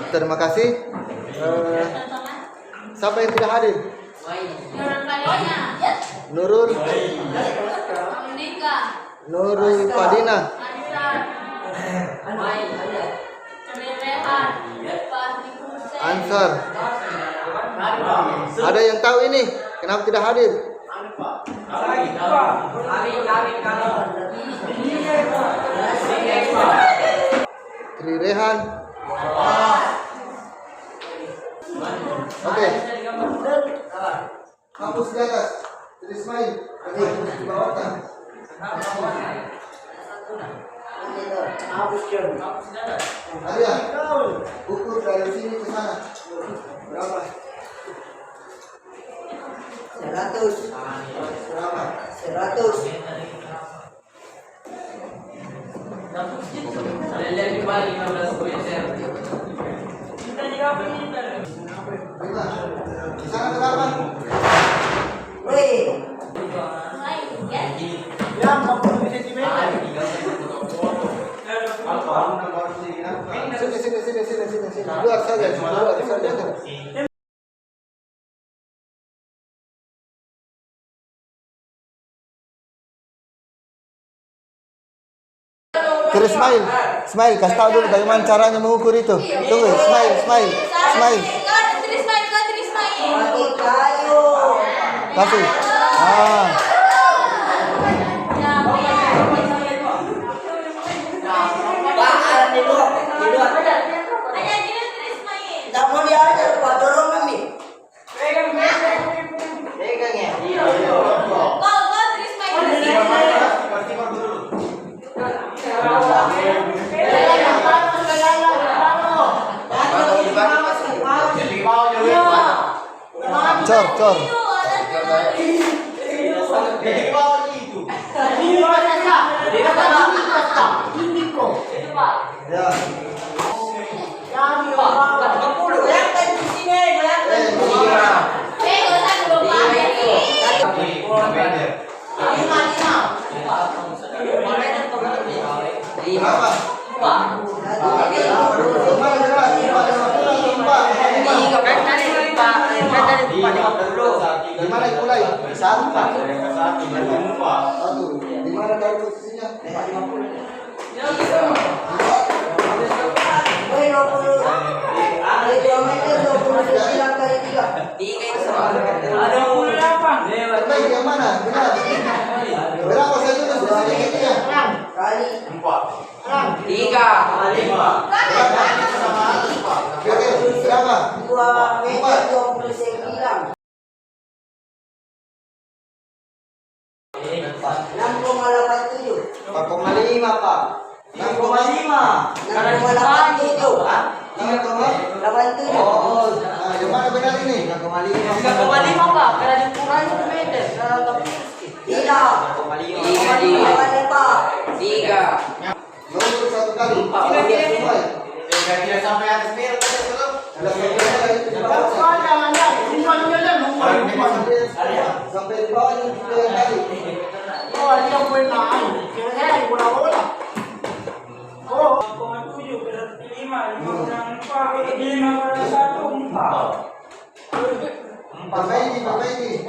Terima kasih. Siapa yang tidak hadir? Nurul Padina. Ansar. Ada yang tahu ini? Kenapa tidak hadir? Tri Rehan. Oke. Hapus di atas. Tri Ismail. Di bawah kan? Alia, ukur dari sini ke sana. Berapa? 100. Berapa? 100. Lima. Di sana berapa? Wih. Sini. Keluar saja. Terus Ismail, kasih tahu dulu bagaimana caranya mengukur itu. Tunggu, Ismail. Pakai kayu. Kasih. Pak, ada di luar. Tak mau diajar, Pak. Dorong kami. Pegang ya. Cor. Ya. Gimana mulai? Satu. Gimana dari posisinya? 28. Terbaik yang mana? Benar. Berapa saja posisinya ininya? Kali 4. 3. 5. Oke, berapa? 2 meter 29. 6,87. 4,5 Pak. 6,5. 6,87. 87. Oh, nah, yang mana benar ini? 3,5. 3,5 Pak, karena dikurangi 1 meter. Tidak. 3. Nomor satu kali. Tidak sampai atas biru. Ada sampai di bawah ini yang tadi. Perbaiki.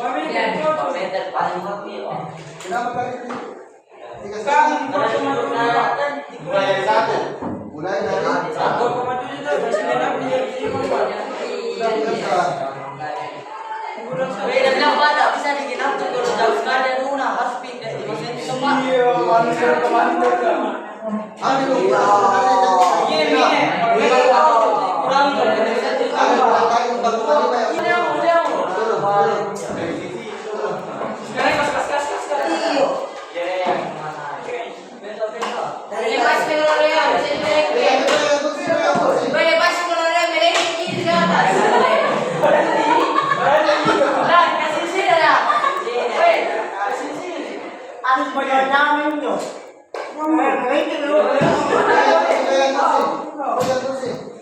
Meter paling lebih. Kenapa tadi itu? 3 Mulai dari 1. Mulai dari 1. Beda bilang pada bisa digenap tuh kalau jauh sekali ada luna harus pindah 5 cm Pak. Ambil dulu.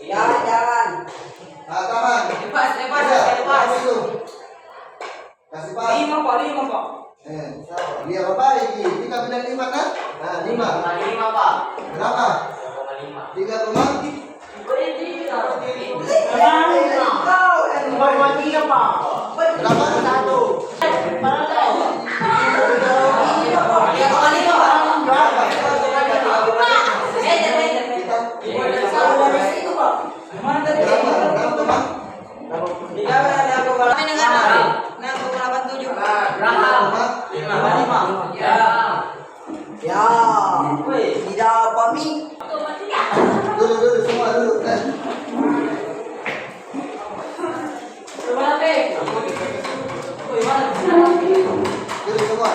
Jangan. Tahan. Lepas. Kasih Pak. 5 Pak. Dia bapak ini. Kita bilang 5 kan? Nah, 5. 5 Pak. Berapa? 3,5. 3,5. Kami dengan 6,87. Ya. Tidak apa mi. Dulu semua dulu. Dulu semua.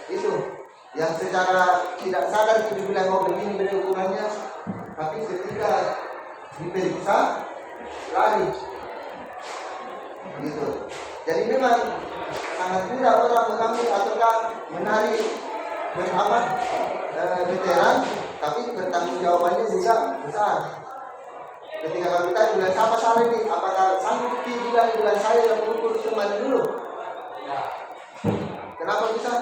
Itu yang secara tidak sadar itu dibilang oh begini beda ukurannya, tapi ketika diperiksa lari gitu. Jadi memang sangat mudah orang mengambil ataukah menarik veteran, tapi bertanggung jawabannya juga besar. Ketika kalau kita bilang siapa salah ini, apakah sanggup bilang saya yang mengukur kembali dulu? Kenapa bisa?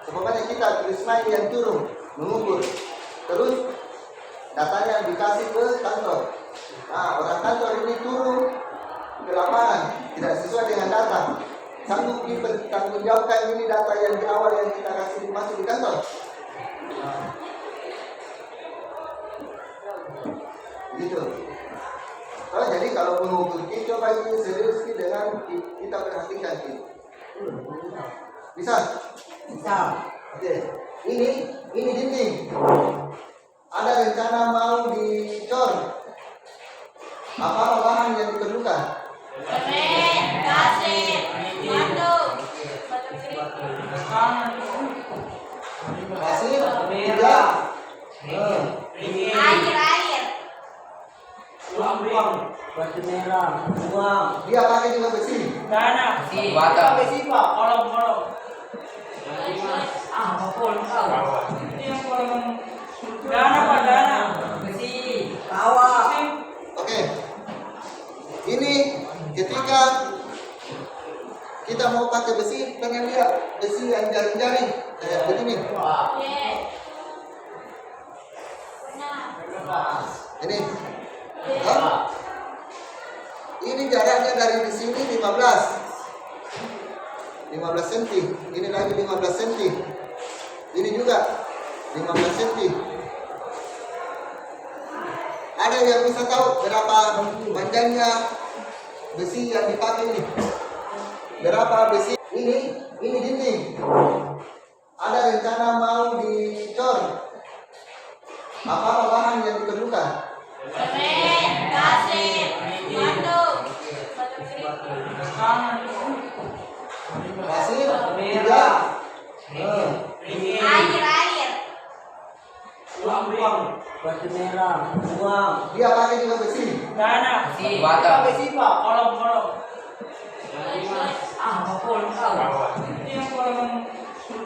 Sebabnya kita Ismail yang turun mengukur, terus datanya dikasih ke kantor. Nah, orang kantor ini turun ke lapangan, tidak sesuai dengan data. Sanggup dipertanggungjawabkan ini data yang di awal yang kita kasih masuk di kantor. Gitu. Oh, jadi kalau mengukur kita coba ini serius dengan kita perhatikan gitu. Bisa? Bisa. Oke. Ini dinding. Ada rencana mau dicor. Apa bahan yang diperlukan? Pasir, tidak. Batu merah, uang. Dia pakai juga besi. Dana. Besi pak. Kolom. Ini yang kolom. Dana Pak, dana. Besi. Kawah. Oke. Ini ketika kita mau pakai besi, pengen lihat besi yang jaring-jaring kayak begini. Ini. Hah? Ini jaraknya dari di sini 15 cm. Ini lagi 15 cm. Ini juga 15 cm. Ada yang bisa tahu berapa panjangnya besi yang dipakai ini? Berapa besi? Ini dinding. Ada rencana mau dicor. Apa bahan yang diperlukan? Pasir, tidak. Batu merah, uang. Dia pakai juga besi. Dana. Besi pak. Kolom. Ini yang kolom.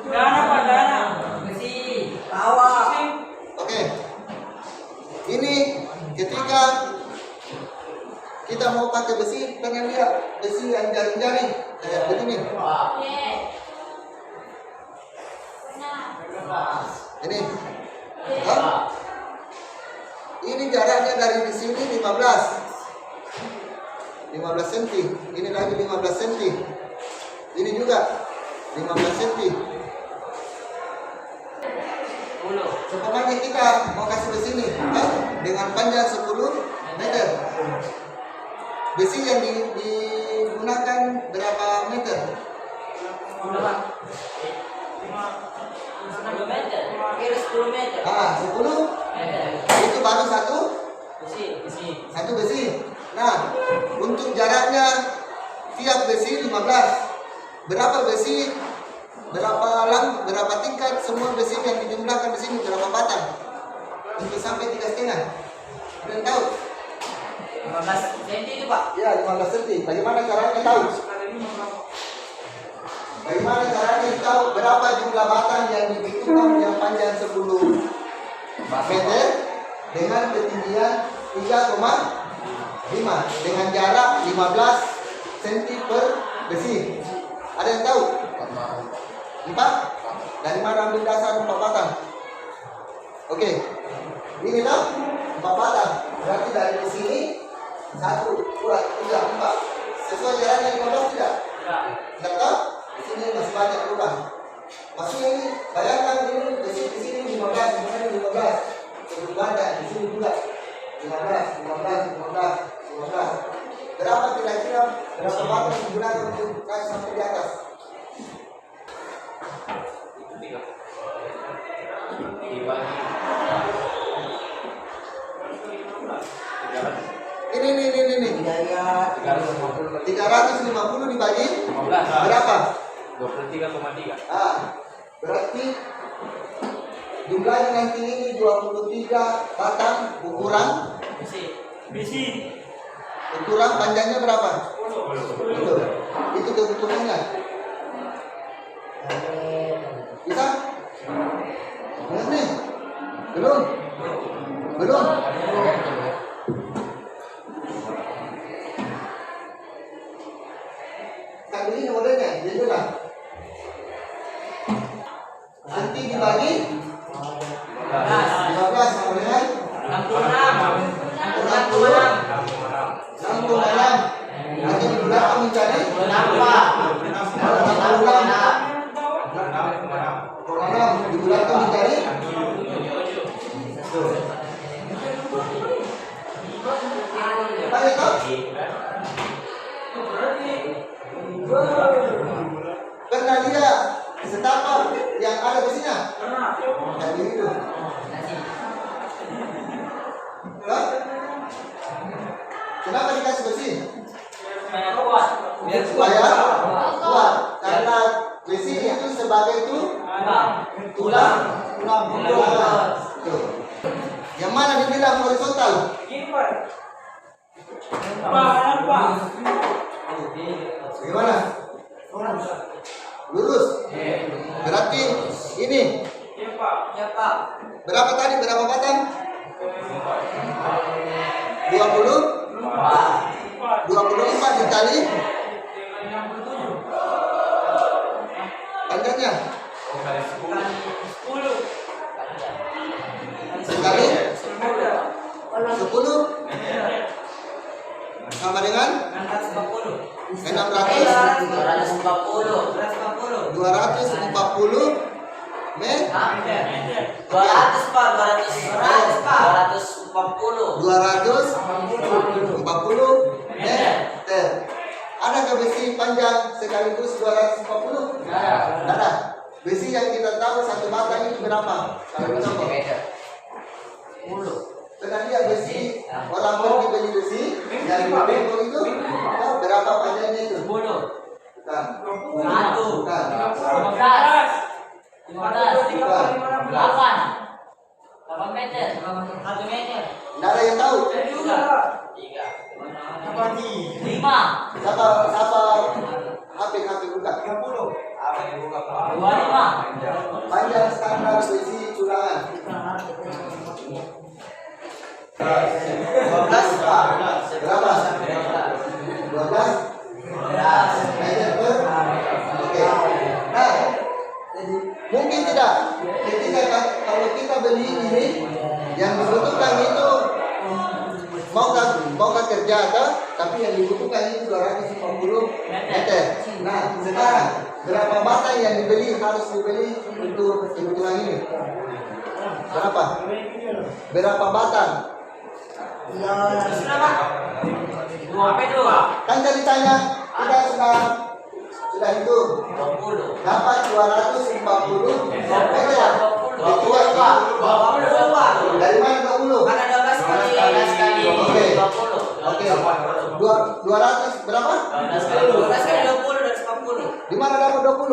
Dana Pak, dana. Besi. Kawah. Oke. Ini ketika kita mau pakai besi, pengen lihat besi yang jaring-jaring kayak begini. Ini. Hah? Ini jaraknya dari di sini 15 cm. Ini lagi 15 cm. Ini juga 15 cm. Seumpamanya kita mau kasih besi ini dengan panjang 10 meter. Besi yang digunakan berapa meter? 10 meter. Kira 10 meter. 10. Itu baru satu besi. Nah, untuk jaraknya tiap besi 15. Berapa besi? Berapa tingkat semua besi yang dijumlahkan di sini? Berapa batang? Untuk sampai 3,5. Ada yang tahu? 15 cm itu pak. Ya, 15 cm. Bagaimana caranya tahu? Bagaimana caranya tahu berapa jumlah batang yang dibutuhkan yang panjang 10 meter dengan ketinggian 3,5 dengan jarak 15 cm per besi? Ada yang tahu? 4? Dari mana ambil dasar 4 batang? Oke. Ini loh 4 batang. Berarti dari sini 1, 2, 3, 4. Sesuai jaraknya 15 tidak? Tidak tahu? Di sini masih banyak lubang. Maksudnya ini, bayangkan ini di sini 15, di sini 15. Sebelum banyak di sini juga 15, 15, 15, 15. Berapa kira-kira berapa batang digunakan untuk naik sampai di atas? Ini. 350 dibagi 15. berapa? 23,3. Berarti jumlahnya nanti ini 23 batang ukuran ukuran panjangnya berapa? 10. Itu kebutuhannya. Bisa? Ini? Belum? Kan ini modelnya, jadi lah. Nanti dibagi 15 sama dengan 66. Nanti digunakan menjadi 66 digunakan menjadi apa itu? Pernah lihat setapak yang ada besinya? Yang itu. Kenapa dikasih besi? Supaya kuat. Karena besi itu sebagai tulang. Tuh. Yang mana dibilang horizontal? Bagaimana? Lurus. Berarti ini. Berapa tadi? Berapa batang? 24 dikali panjangnya dikali 10 sama dengan 240 meter. 240 meter. Adakah besi panjang sekaligus 240? Ada. Besi yang kita tahu satu batang itu berapa? Kalau contoh. Pernah lihat besi orang pergi beli besi yang bengkok itu berapa panjangnya itu? Bukan. 8 meter. 1 meter. Tidak ada yang tahu. 5. Siapa HP buka? 25. Panjang standar besi tulangan. 12 berapa? 12 meter per. Oke. Nah, mungkin tidak. Ketika kalau kita beli ini yang dibutuhkan itu mau kerja atau tapi yang dibutuhkan itu 250 meter. Nah, sekarang berapa batang yang dibeli harus dibeli untuk kebutuhan ini? Berapa? Berapa batang? Kan ceritanya kita sudah hitung. Dapat 240 meter. Dari mana 20? Karena 12 kali Oke. 20. Oke. 200 berapa? 12 kali 20 dan 10. Di mana dapat 20? 12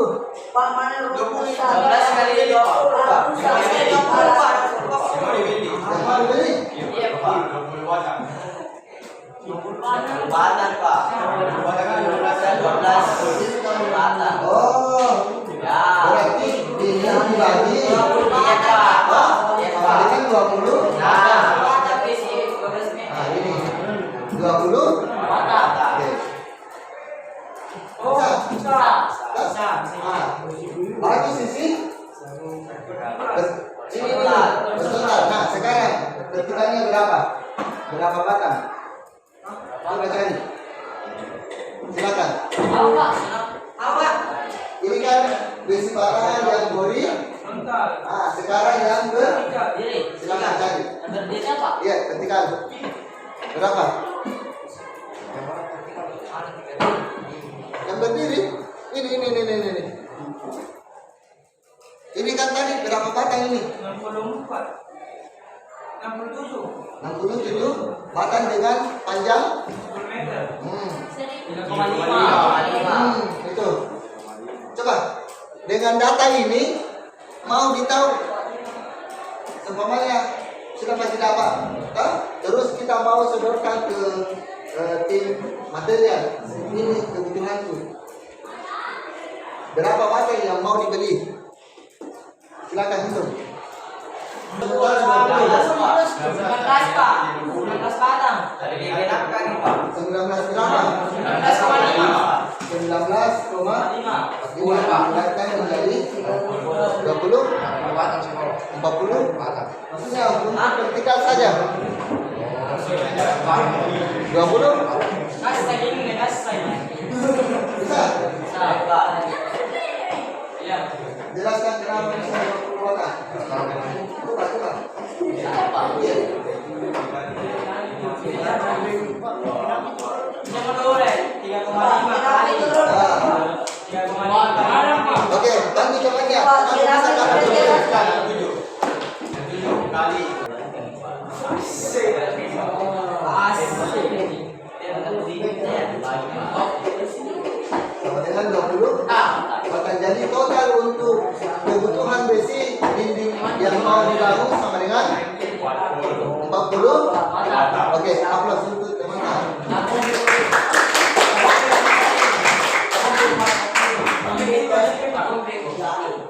kali 20. 12 kali 20, Pak. Yang mau dibeli? Iya, Pak. 20 batang, Pak. 12 batang. Oh. Ya. Berarti ini dibagi 20 batang, Pak. Iya, Pak. dengan 20. Nah, batang besi 12 meter. Nah, ini 20 Batang. Oke. Bisa. Bagi sisi ini dulu. Betul. Batangnya berapa? Berapa batang? Coba cari. Silakan. Apa? Ini kan besi batangan yang gori. Sekarang yang Diri. silakan cari. Berdiri apa? Iya, vertikal. Berapa? Yang berdiri? Ini. Ini kan tadi berapa batang ini? 67 batang dengan panjang 3,5. itu. Coba dengan data ini mau ditahu seumpamanya sudah pasti dapat, terus kita mau sodorkan ke tim material. Ini kebutuhanku. Berapa batang yang mau dibeli? Silakan hitung. 19 Pak. 19 batang. Tadi digenapkan nih Pak. 19 berapa? 19,5. 19,5 dibulatkan menjadi 20 40 maksudnya untuk vertikal saja 20 Kasih segini, kasih segini. bisa. Pak. Iya. Jelaskan kenapa bisa 20 batang. Coba. Iya. Jangan boleh 3,5 kali. 3,5. Oke, bantu cobanya. Nanti bisa dapat 7 kali. sama dengan 20 batang. Jadi total untuk kebutuhan besi dinding yang mau dibangun sama dengan 40. Oke, aplaus untuk teman-teman.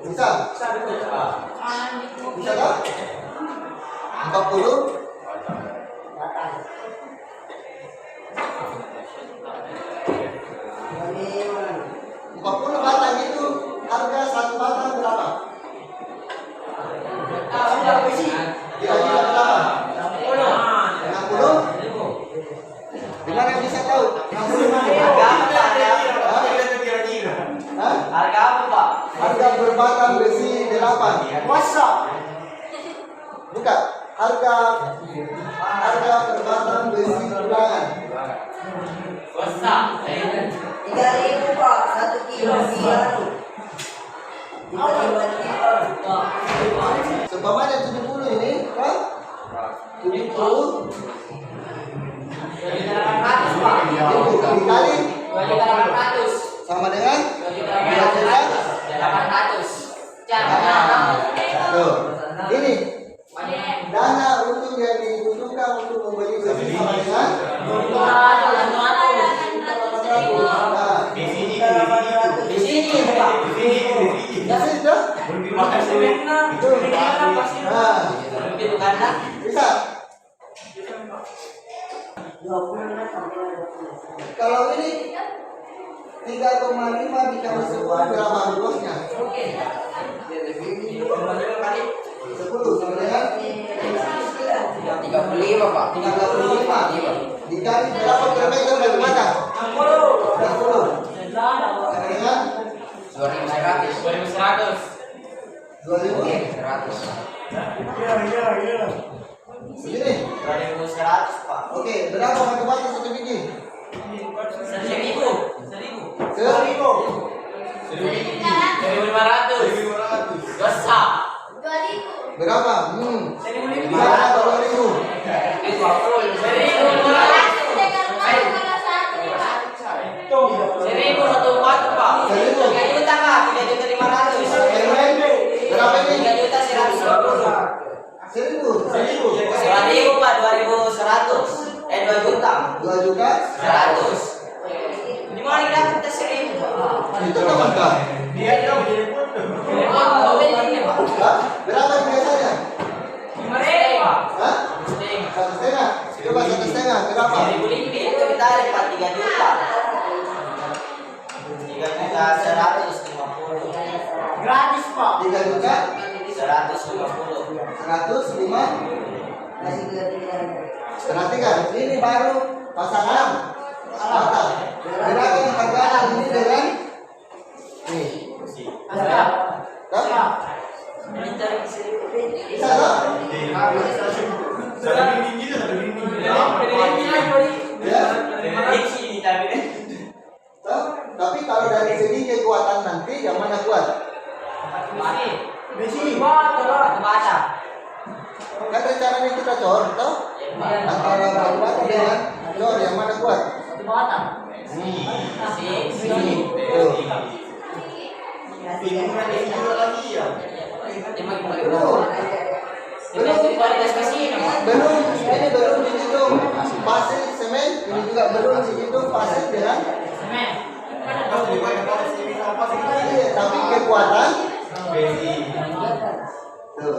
Bisa? Bisa tak? 40 batang itu harga satu batang berapa? Kira-kira berapa? 60? Gimana bisa tahu? 60 Hah? Harga apa Pak? Harga berbatang besi 8. Masa? Bukan. Harga berbatang besi tulangan. Masa? 3.000 Pak, 1 kilo Seumpamanya 70 ini, kan? 70 800 Pak. dikali 2.800. sama dengan 800. Jangan. Tuh. Ini dana untuk yang dibutuhkan untuk membeli besi sama dengan Di sini Pak. bisa sudah? Itu karena Bisa. Kalau ini 3,5 dikali 10 berapa luasnya? 10 sama dengan 35 Pak. 35 dikali berapa kilometer dari mana? 60 sama dengan 2.100. 2100. Begini. 2.100 Pak. Oke, berapa batu bata satu biji? 1.000. 1.500. Dosa. Berapa? 1.500. 2000. 1.000 satu batu Pak. 3 juta Pak. 3.500.000. Berapa ini? 3.150.000. 1000. 2.000 Pak. 2.100. 2 juta. 2 juta. 100. Di mana kita dapat 1.000 Pak? Itu teman kan? Mobil ini Pak. Hah? Berapa biasanya? 5.000 Pak. Hah? 1,5. Coba 1,5. Berapa? 1.000 lebih itu kita tarik Pak 3 juta. 3.150.000. Gratis Pak. 3 juta. 150. 150. Perhatikan, ini baru pasangan mata. Gerakan hargaan ini dengan nih. Tahu? Bisa tak? Ya. Tahu? Tapi kalau dari segi kekuatan nanti yang mana kuat? Besi. Kan rencananya kita cor, tahu? Antara batu bata dengan cor yang mana kuat? Belum, ini belum dihitung pasir semen, ini juga belum dihitung pasir dengan iya, tapi kekuatan tuh.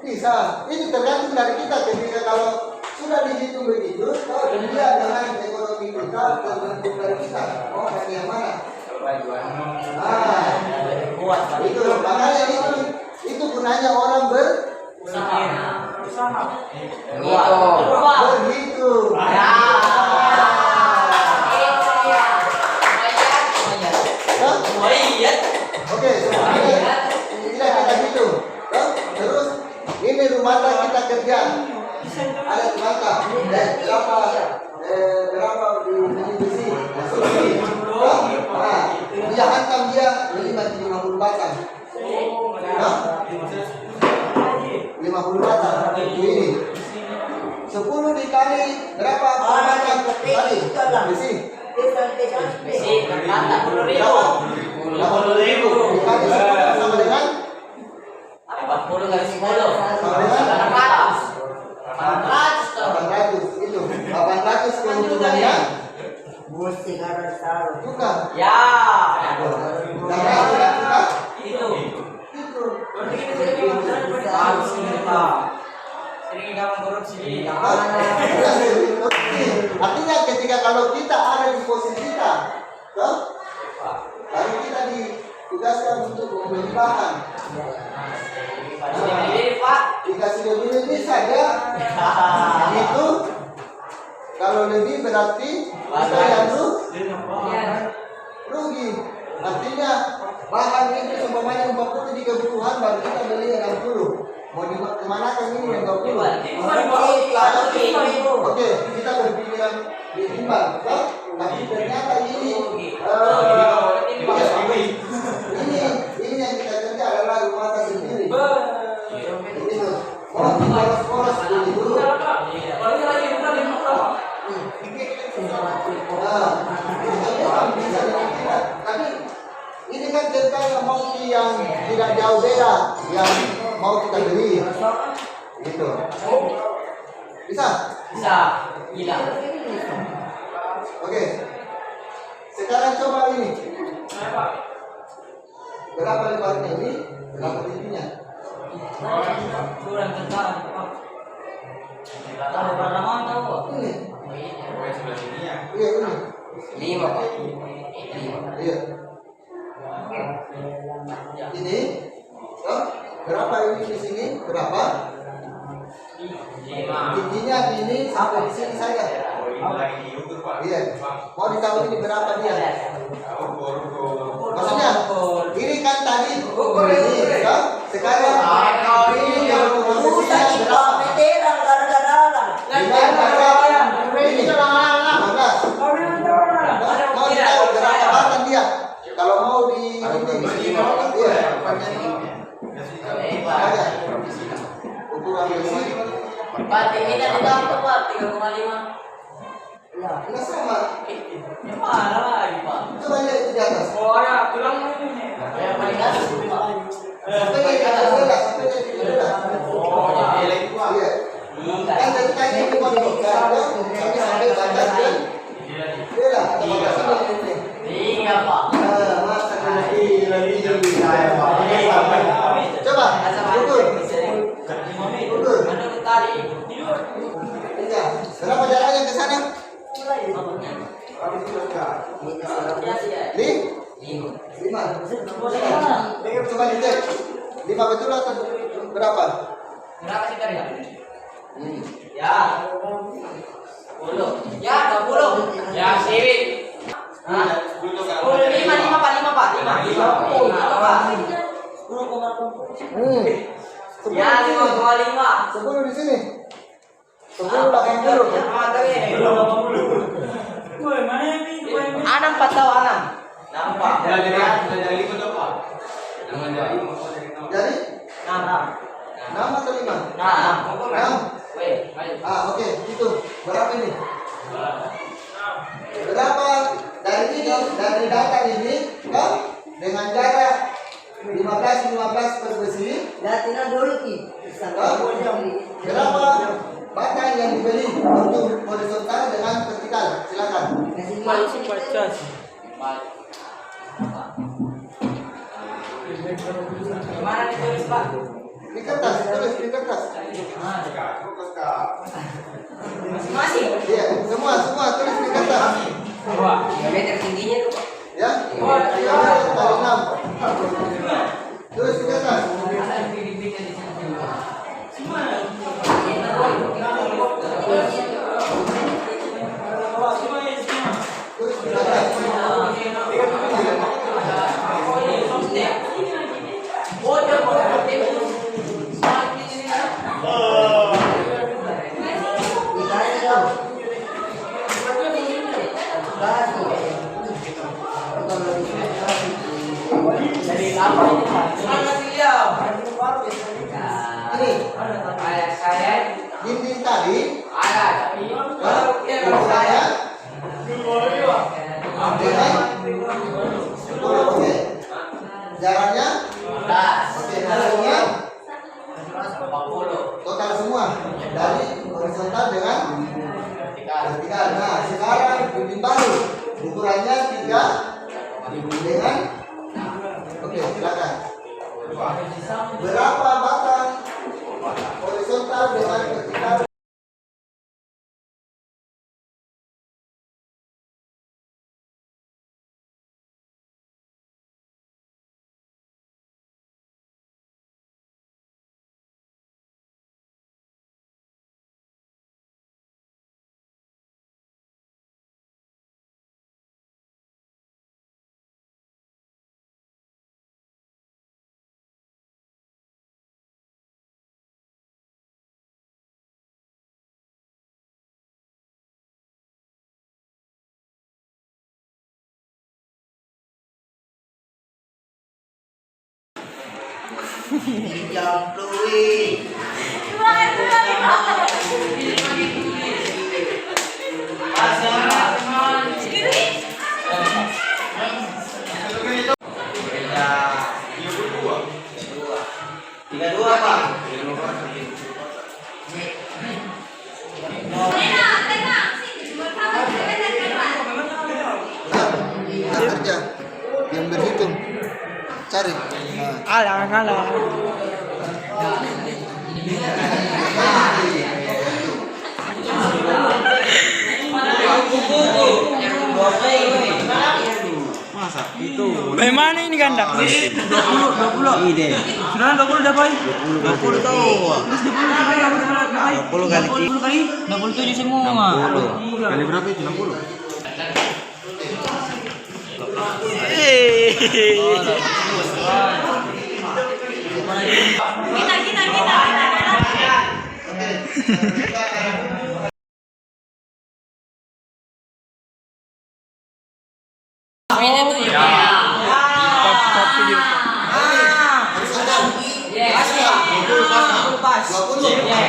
Bisa, itu tergantung dari kita. Ketika kalau sudah dihitung begitu, kalau dilihat dengan ekonomi kita tergantung dari kita. Oh, yang mana? Itu makanya itu gunanya orang berusaha. Begitu. Oke, tidak kita hitung. Terus ini rumah tangga kita kerja. Ada tangga. Berapa di besi? Nah, dia hantam dia 50 batang. 50 batang. Ini 10 dikali berapa? Kali besi. Besi, kata 10.000. 80.000 dikali 10 sama dengan 40 kali 10 sama dengan 800 800 itu 800 keuntungannya bukan ya itu sering gampang korupsi. artinya ketika kalau kita ada di posisi kita lalu kita ditugaskan untuk membeli bahan dikasih lebih saja itu kalau lebih berarti kita yang rugi. Artinya bahan itu seumpamanya 40 di kebutuhan baru kita beli 60. Mau kemana kan ini yang 20? Oke, kita berpikiran ditimbang, tapi ternyata ini ini yang kita kerja adalah rumah tangga sendiri. Ini tuh, poros dulu. Tapi ini kan cerita yang mau yang tidak jauh beda yang mau kita beli gitu. Bisa? Gila. Oke. Sekarang coba ini. Berapa lebarnya ini? Berapa tingginya? Kurang tentang. Kalau pertama tahu. Ini. Iya ini. 5 Pak. Iya. Ini. Berapa ini di sini? Berapa? Tingginya ini sampai di sini saja. Iya. Mau ditahu ini berapa dia? Maksudnya ini kan tadi ini, kan? Sekarang ini yang posisinya berapa? Ini 15. Mau ditahu berapa batang dia? Kalau mau di ini, iya. Ukuran besi. Batik kita ditambah Pak 3,5. Ya, ini sama. Yang mana lagi Pak? Coba lihat di atas. Oh ya, tulang ini. Yang paling atas Pak. Sampai di atas dulu, sampai di dulu. Oh, jadi Iya. Kan tadi kan ini mau dibuka, tapi sampai batas kan. Iya lah, ini. iya Pak. Masa lebih. Coba, ukur. Ukur. Menurut tadi. Iya. Berapa jaraknya ke sana? Lima. Coba dicek. 5 betul atau berapa? Berapa sih ya? Hmm. Ya. 10. Ya, 20. Ya, sini. Hah? 5 Pak, 5 Pak. 5 Pak. Ya, 5,5. 10 di sini. 10 80. Anam 4 tahu Anam. Nampak. Dari ikut apa? Jangan dari. Jadi Nam. 6 atau 5? Nam. 6. Weh, ayo. Oke, itu. Berapa ini? Berapa dari ini, dari data ini kan dengan jarak 15 per besi, berapa batang yang dibeli untuk horizontal dengan vertikal? Silakan. Gimana ditulis Pak? Di kertas, tulis di kertas. Masih. Iya, semua tulis di kertas. Meter tingginya tuh Pak. Ya, 3 kali 6. Tulis di kertas. Tulis di kertas. Dari lama ini Pak. Mana beliau? Ini Ayah saya dinding tadi ada tapi kalau dia ukurannya dengan 10, oke. Jaraknya oke, hasilnya 40. total semua dari horizontal dengan vertikal. Nah, sekarang dinding baru ukurannya 3 dengan oke, silakan. Berapa batang horizontal dengan vertikal? Kerja yang berhitung cari. Nah. Masa itu Bagaimana ini ganda? 20 ide. Sudah 20 dapat. 20 tahu. 20 kali 27 semua. 60 kali berapa itu 60?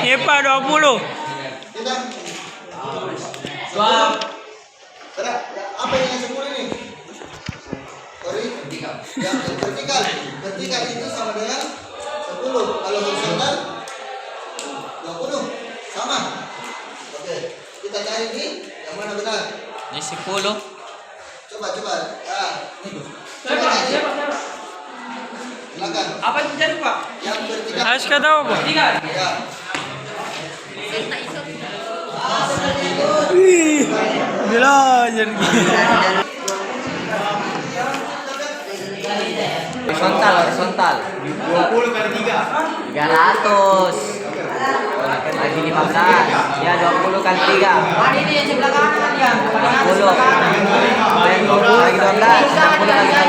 Iya Pak 20. Tidak. Apa yang 10 ini? Sorry. Yang vertikal. Vertikal itu sama dengan 10. Kalau horizontal 20. Sama. Oke. Kita cari ini yang mana benar? Ini 10. Coba. Ah, ini. Silakan. Apa yang terjadi Pak? Yang vertikal. Harus kau tahu Pak. Tiga. Ya. Gila jadi. Horizontal, horizontal. 20 kali 3. 300. Lagi 15. Ya 20 kali 3. Mana ini yang sebelah kanan ya? Paling atas 60. sebelah kanan. Lagi 12. 60 lagi 12. Sama dengan 20.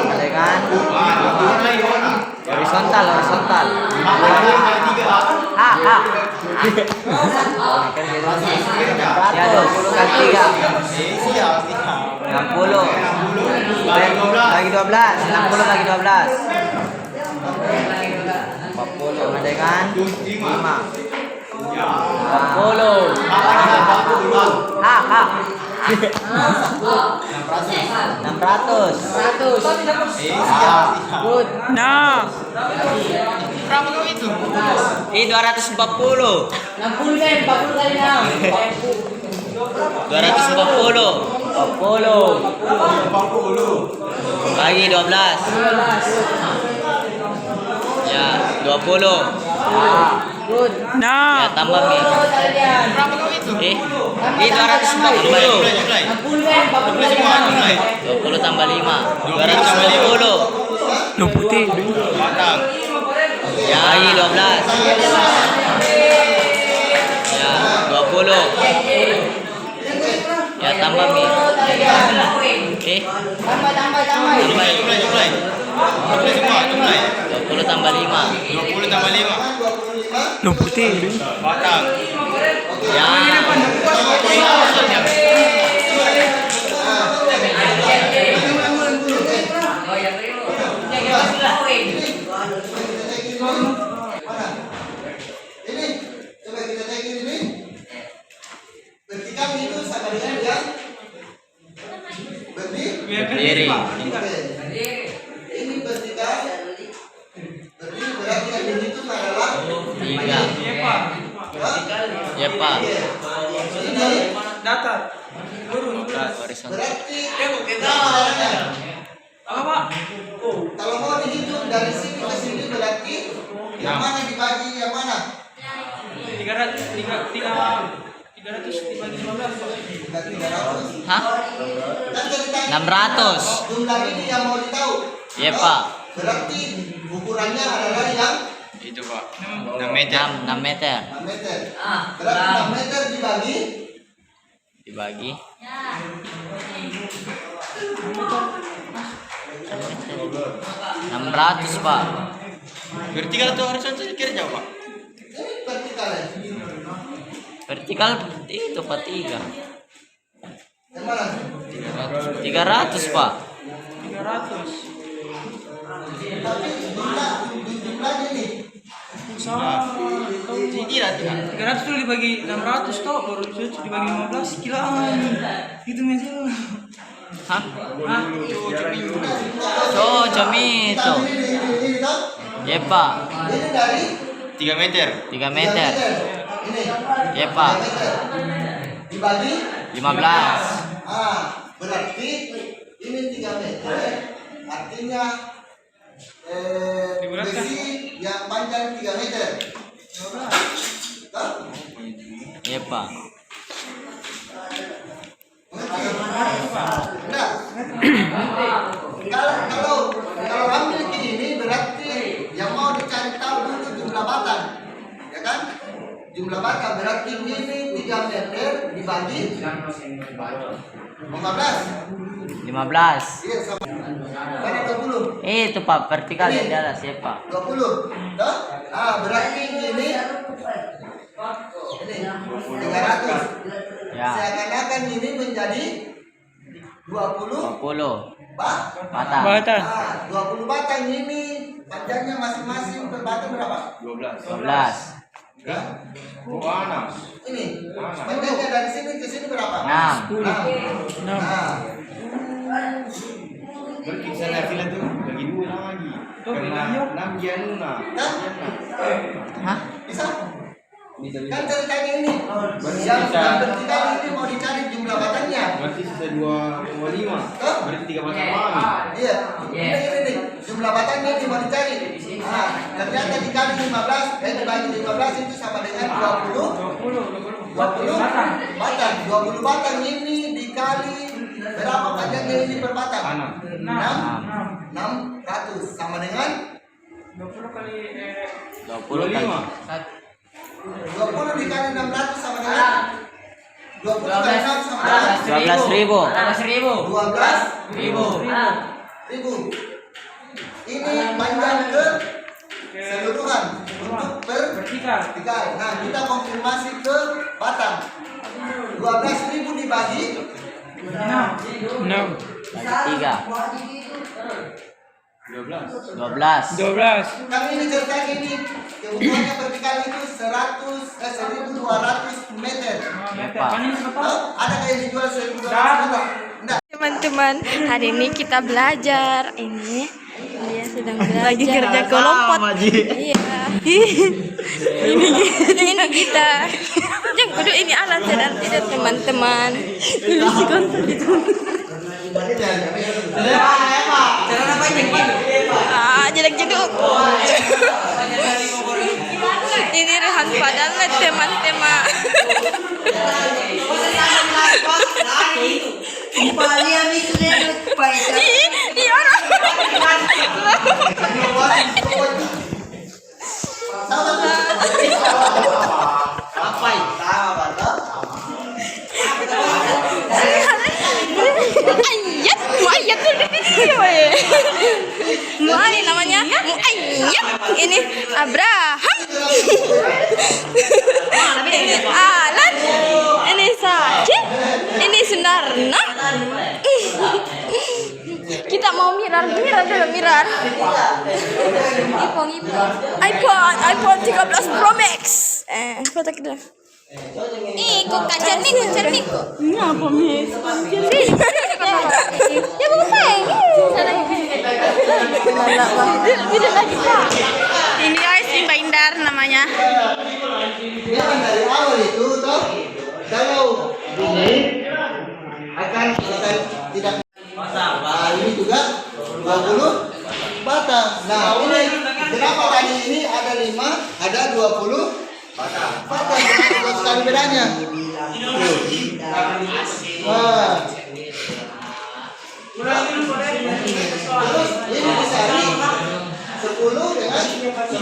Ada kan? 20 lagi mana? Horizontal, horizontal. 50 kali 3. Ha. Ya 20 kali 3. Siap. 60. Lagi 12. 60 lagi 12. 40. Ada kan? 5. 40. Ha. 600. 100. Good. Nah. Berapa kau itu? 240. 60 kan, 40 kali 6. 240. 40. 40. Lagi 12. Ya, 20. Good. Ya, Nah. tambah Mi. Berapa kau itu? 240. Jumlah. 60 kan, 40 kali Semua 6. jumlah. 20 tambah 5. 220. Lu putih. Batang. Ya, lagi 12. Ya, 20. Ya, tambah Mi. Tambah. Jumlah. Semua jumlah. 20 tambah 5. 20 tambah 5. Lu putih. Batang. Ya. Ini coba kita cek ini. Vertikal itu sama dengan yang Berdiri. Oke. Ini vertikal. Berdiri berarti yang ini itu adalah 3. Ya, Pak. ini Datar. Horizontal. berarti Apa? kalau mau dihitung dari sini ke sini berarti yang mana dibagi yang mana? 300 dibagi 15. Dibagi 300. Hah? Kan ceritanya 600. jumlah ini yang mau ditahu. Ya, Pak. Berarti ukurannya adalah yang Itu Pak. 6 meter. 6 meter. 6 meter. Berarti 6 meter dibagi Dibagi. 600, Pak. Vertikal atau horizontal kira jauh Pak? ini vertikal ya. Vertikal itu Pak 3. Yang mana? 300, Pak. 300. Tapi jumlahnya nih. Tidak. 300 tuh dibagi 600 toh baru dibagi 15 kiloan. Itu mesin. Hah? Hah? Oh, cumi itu. Ini toh. Ya, Pak. Ini dari 3 meter. 3 meter. Ini. Ya, Pak. 3 meter. Dibagi 15. berarti ini 3 meter. Artinya besi yang panjang 3 meter. Toh? Ya, Pak. Enggak. Kalau ambil gini berarti yang mau dicari tahu dulu jumlah batang, ya kan? Jumlah batang berarti ini 3 meter dibagi 15. 15. Iya sama. Mana 20? Itu Pak, vertikal yang di atas ya, Pak. 20. Toh? Berarti ini 300. Ya. Seakan-akan ini menjadi 20 20. batang. Batang. 20 batang ini panjangnya masing-masing per batang berapa? 12. Ya. Mana? Ini panjangnya dari sini ke sini berapa? 6. 6. Nah, Berarti sana sila tuh bagi 2 lagi. Karena 6 januna. Hah? bisa? Kan ceritanya ini yang vertikal ini mau dicari jumlah batangnya. Berarti sisa 2,5. Hah? Berarti 3 batang lagi. Iya, ini nih jumlah batangnya ini mau dicari. Ternyata dikali 15, dibagi 15 itu sama dengan 20 batang. 20 batang ini dikali 6 Berapa panjangnya ini per batang? 6. 600 sama dengan 20 kali 25. 20 dikali 600 sama dengan 20 kali 6 sama dengan 12.000. 12.000. Ini panjang ke seluruhan untuk per vertikal. Nah, kita konfirmasi ke batang. 12.000 dibagi 6. 12. kami ini ceritanya ini kebutuhannya vertikal itu 1.200 meter. Panis berapa? Ada kayak dijual 1.200 meter. Enggak. Teman-teman, hari ini kita belajar. Ini dia sedang belajar. Lagi kerja kelompok. Iya. ini kita. Jangan kudu ini alat sedang tidak teman-teman. Tulis konten itu. Jelek jeduk. Ini Rehan padahal teman-teman. Iya. Ayat, muayat tuh di video ya. Muayat namanya, muayat. Ini Abraham. Ini Alan. Ini Saci. Ini Sunarno. Kita mau mirar dulu mirar. iPhone 13 Pro Max. Foto kita. Nih, kok kacar nih. Ini apa nih? Ya bukan. Ini lagi Pak. Ini guys, Mbak Indar namanya. Memang dari awal itu toh kalau ini akan tidak. Nah, ini juga 20 batang. Nah, ini kenapa tadi ini ada 5, ada 20 batang. Terus sekali bedanya. Nah. Terus ini dicari 10 dengan 33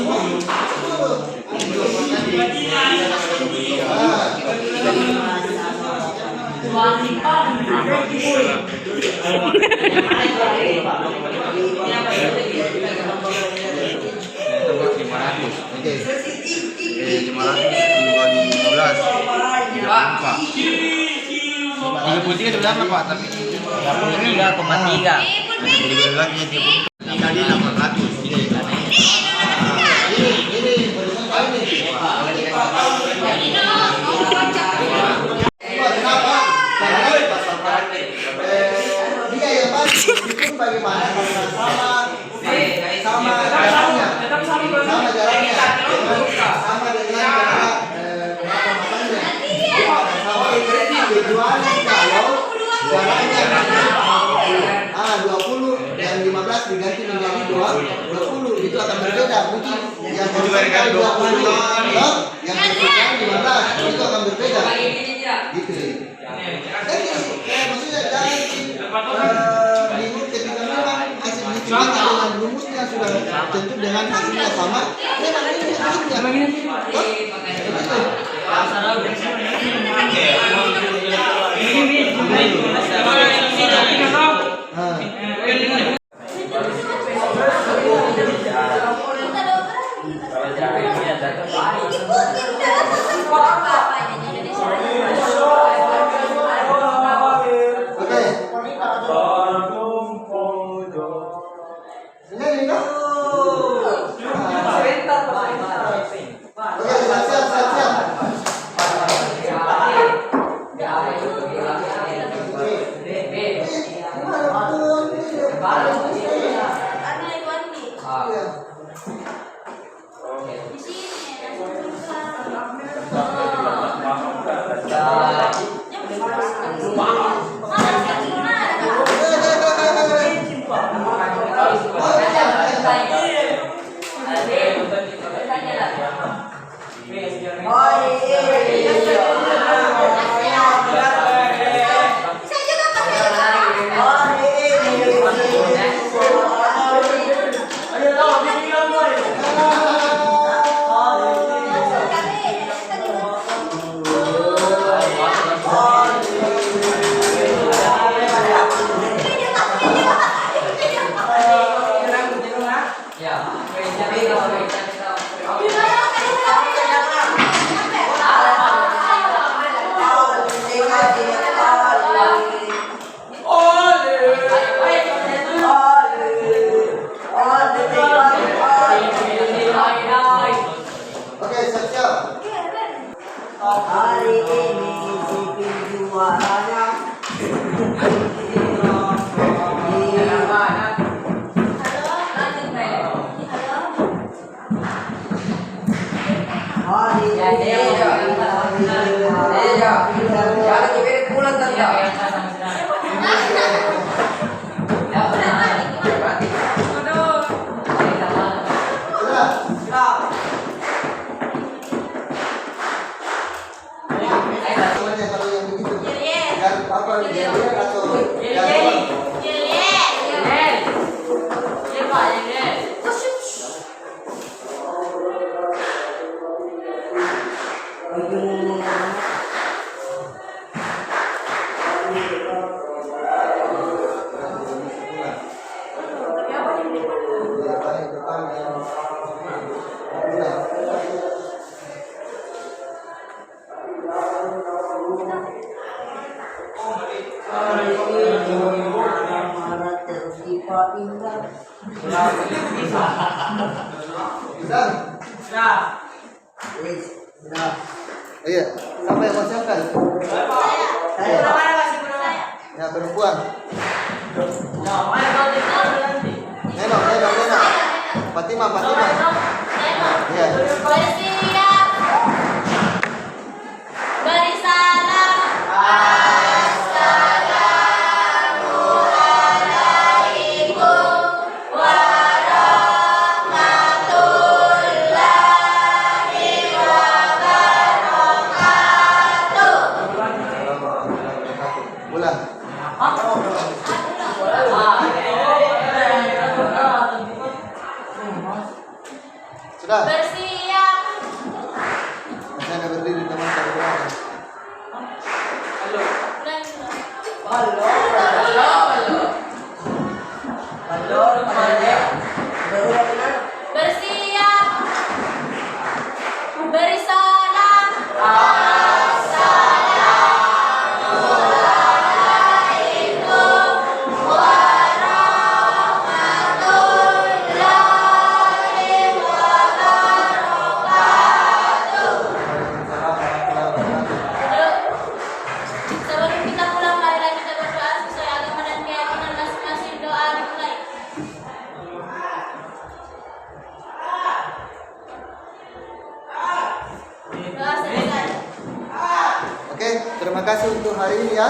sebenarnya Pak, tapi 33,3. jadi lagi dikali 800. ini berapa ini? Kenapa? Karena dia yang pasti itu bagaimana sama jaraknya, sama dengan jarak berapa matanya, sama tujuannya kalau jaraknya 20 dan 15 diganti menjadi 20 itu akan berbeda. Mungkin yang vertikal 20 yang vertikal 15 itu akan berbeda gitu. Jadi maksudnya jangan bingung ketika memang hasil hitungan dengan rumusnya sudah tentu dengan hasilnya sama, memang ini hasilnya Semuanya kalau yang begitu. Yang apa yang atau yang iya, siapa yang mau siapkan? Ya perempuan. Neno. Fatima. Iya. Bersiap. Beri salam. Assalamualaikum warahmatullahi wabarakatuh. Ulang. Sudah. Bersiap. Masih ada berdiri teman saya belakang. Bersiap. Beri salam. Assalamualaikum warahmatullahi wabarakatuh. Sebelum kita pulang, marilah kita berdoa sesuai agama dan keyakinan masing-masing. Doa dimulai. Doa selesai. Oke, terima kasih untuk hari ini ya.